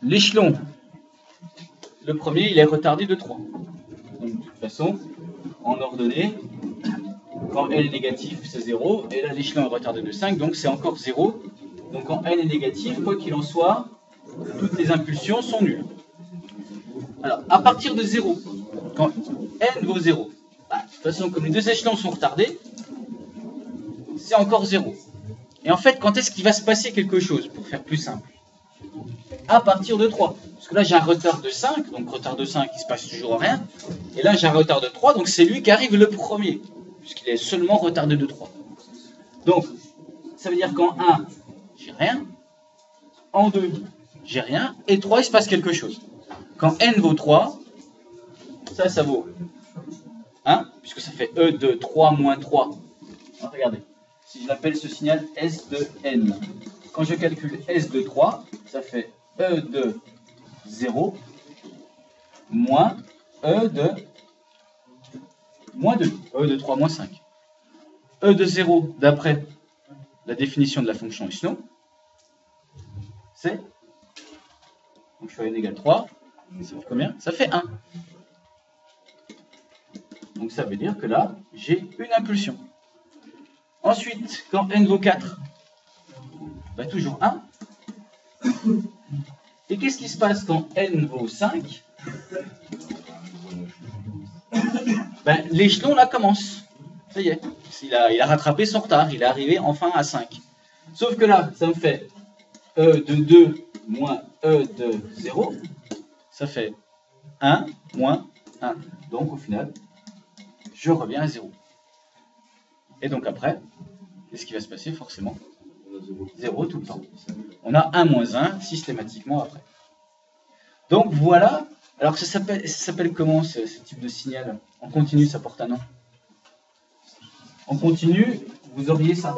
l'échelon, le premier, il est retardé de 3. Donc, de toute façon, en ordonnée, quand n est négatif, c'est 0. Et là, l'échelon est retardé de 5, donc c'est encore 0. Donc, quand n est négatif, quoi qu'il en soit, toutes les impulsions sont nulles. Alors, à partir de 0, quand n vaut 0, bah, de toute façon, comme les deux échelons sont retardés, c'est encore 0. Et en fait, quand est-ce qu'il va se passer quelque chose, pour faire plus simple? À partir de 3. Parce que là, j'ai un retard de 5, donc retard de 5, il ne se passe toujours rien. Et là, j'ai un retard de 3, donc c'est lui qui arrive le premier, puisqu'il est seulement retardé de 3. Donc, ça veut dire qu'en 1, j'ai rien. En 2, j'ai rien. Et 3, il se passe quelque chose. Quand n vaut 3, ça vaut 1, puisque ça fait E de 3 moins 3. Alors, regardez, si je l'appelle ce signal S de n, quand je calcule S de 3, ça fait E de 0 moins E de moins 2, E de 3 moins 5. E de 0, d'après la définition de la fonction échelon, c'est, donc je fais n égale 3, ça fait combien? Ça fait 1. Donc ça veut dire que là, j'ai une impulsion. Ensuite, quand n vaut 4, bah toujours 1. Et qu'est-ce qui se passe quand n vaut 5? Ben, l'échelon là commence. Ça y est, il a rattrapé son retard, il est arrivé enfin à 5. Sauf que là, ça me fait E de 2 moins E de 0, ça fait 1 moins 1. Donc au final, je reviens à 0. Et donc après, qu'est-ce qui va se passer forcément? 0 tout le temps. On a 1 moins 1 systématiquement après. Donc voilà, alors ça s'appelle comment ce type de signal? En continu, ça porte un nom. En continu, vous auriez ça.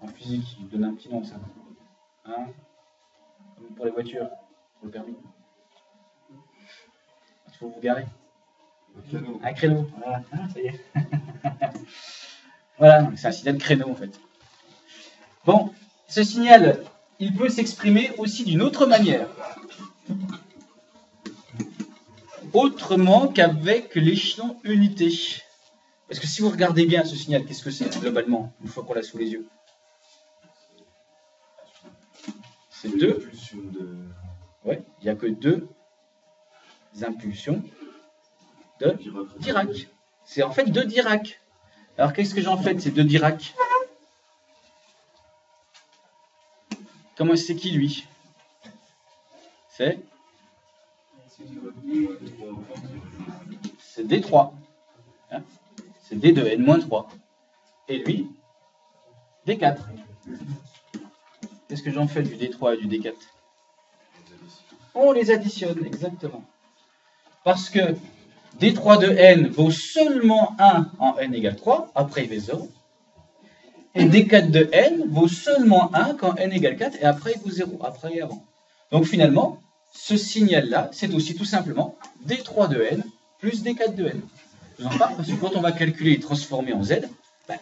En physique, il donne un petit nom ça. Hein? Comme pour les voitures, pour le permis. Il faut vous garer. Un créneau. Voilà, ça y est. Voilà, c'est un signal de créneau en fait. Bon, ce signal, il peut s'exprimer aussi d'une autre manière. Autrement qu'avec l'échelon unité. Parce que si vous regardez bien ce signal, qu'est-ce que c'est globalement, une fois qu'on l'a sous les yeux? C'est deux. Ouais, il n'y a que deux impulsions de Dirac. C'est en fait deux Dirac. Alors qu'est-ce que j'en fais de ces deux Dirac? Comment c'est qui lui? C'est D3. Hein, c'est D de N-3. Et lui, D4. Qu'est-ce que j'en fais du D3 et du D4? On les additionne, exactement. Parce que D3 de N vaut seulement 1 en N égale 3, après il vaut 0. Et D4 de N vaut seulement 1 quand N égale 4, et après il vaut 0, après et avant. Donc finalement, ce signal-là, c'est aussi tout simplement D3 de N plus D4 de N. Je vous en parle parce que quand on va calculer et transformer en Z, bah,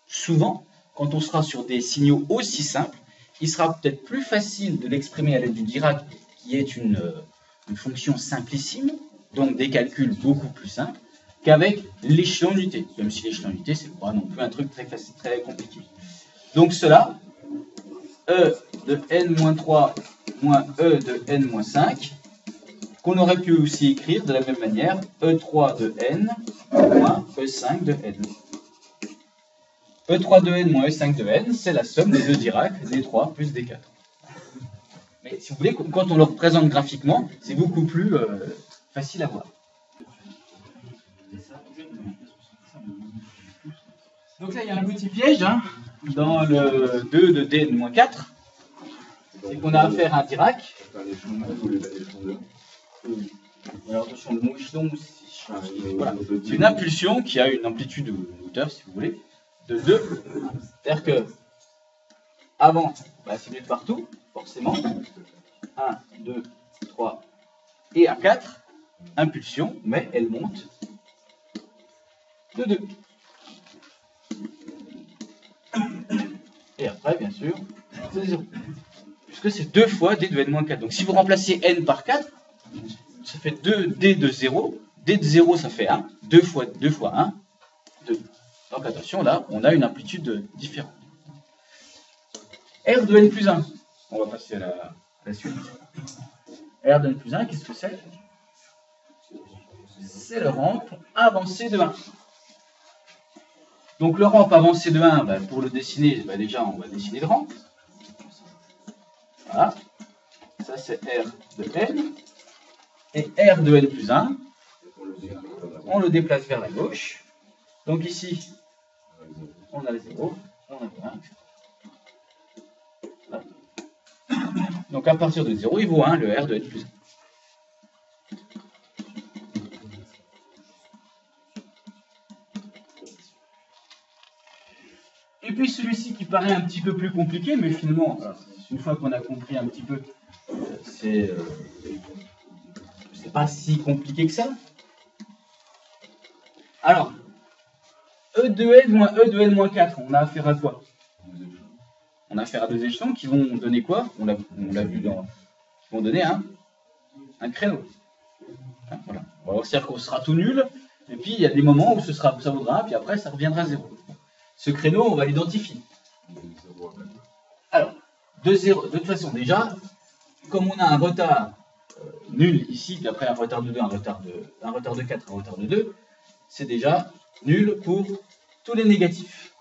souvent, quand on sera sur des signaux aussi simples, il sera peut-être plus facile de l'exprimer à l'aide du Dirac, qui est une fonction simplissime, donc des calculs beaucoup plus simples, qu'avec l'échelon unité. Même si l'échelon unité, c'est pas non plus un truc très facile, très compliqué. Donc cela, E de n-3 moins E de n-5, qu'on aurait pu aussi écrire de la même manière, E3 de n moins E5 de n. E3 de n moins E5 de n, c'est la somme des deux Dirac, D3 plus D4. Mais si vous voulez, quand on le représente graphiquement, c'est beaucoup plus facile à voir. Donc là, il y a un petit piège hein, dans le 2 de D-4. C'est qu'on a affaire à un Dirac. Alors, attention, le mot échelon, voilà. C'est une impulsion qui a une amplitude ou une hauteur, si vous voulez, de 2. C'est-à-dire que, avant, bah, c'est 2 de partout, forcément. 1, 2, 3, et à 4, impulsion, mais elle monte de 2. après, bien sûr, c'est 0. Puisque c'est 2 fois d de n-4. Donc si vous remplacez n par 4, ça fait 2d de 0. d de 0, ça fait 1. 2 fois 1, 2. Donc attention, là, on a une amplitude différente. R de n plus 1. On va passer à la suite. R de n plus 1, qu'est-ce que c'est? C'est le rampe avancé de 1. Donc le rampe avancé de 1, ben, pour le dessiner, ben, déjà on va dessiner le rampe. Voilà. Ça c'est R de n. Et R de n plus 1, on le déplace vers la gauche. Donc ici, on a le 0, on a le 1, etc. Donc à partir de 0, il vaut 1, le R de n plus 1. Et puis celui-ci qui paraît un petit peu plus compliqué, mais finalement, une fois qu'on a compris un petit peu, c'est pas si compliqué que ça. Alors, E de n moins E de n moins 4, on a affaire à quoi? On a affaire à deux échelons qui vont donner quoi? On l'a vu dans... Qui vont donner un créneau. Hein, voilà. On va voir si qu'on sera tout nul, et puis il y a des moments où ça vaudra 1, puis après ça reviendra à 0. Ce créneau, on va l'identifier. Alors, de toute façon, déjà, comme on a un retard nul ici, puis après un retard de 2, un retard de 4, un retard de 2, c'est déjà nul pour tous les négatifs.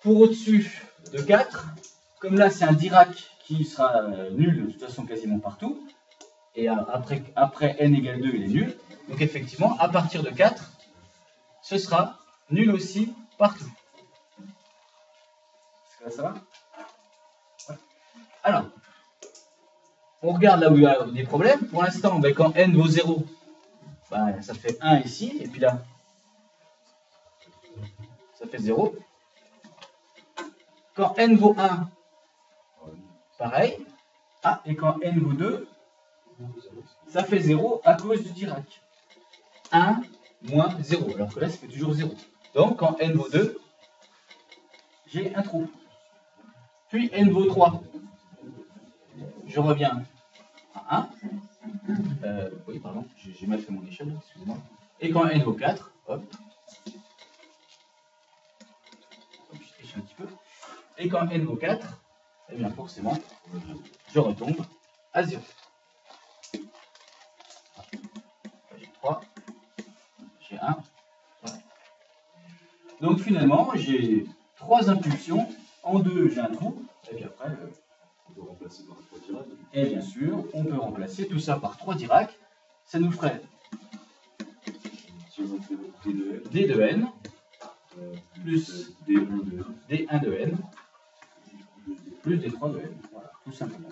Pour au-dessus de 4, comme là c'est un Dirac qui sera nul de toute façon quasiment partout, et après n égale 2, il est nul, donc effectivement, à partir de 4, ce sera nul aussi partout. Est-ce que ça va? Ouais. Alors, on regarde là où il y a des problèmes. Pour l'instant, ben, quand n vaut 0, ben, ça fait 1 ici, et puis là, ça fait 0. Quand n vaut 1, pareil. Ah, et quand n vaut 2, ça fait 0 à cause du Dirac. 1 moins 0, alors que là, ça fait toujours 0. Donc, quand n vaut 2, j'ai un trou. Puis n vaut 3. Je reviens à 1. Oui, pardon, j'ai mal fait mon échelle, excusez-moi. Et quand n vaut 4, hop. Je triche un petit peu. Et quand n vaut 4, eh bien forcément, je retombe à 0. J'ai 3, j'ai 1. Voilà. Donc finalement, j'ai 3 impulsions. En 2, j'ai un trou. Et puis après, on peut remplacer par 3 Dirac. Et bien sûr, on peut remplacer tout ça par 3 Dirac. Ça nous ferait D de n plus D1 de n plus D3 de n. Voilà, tout simplement.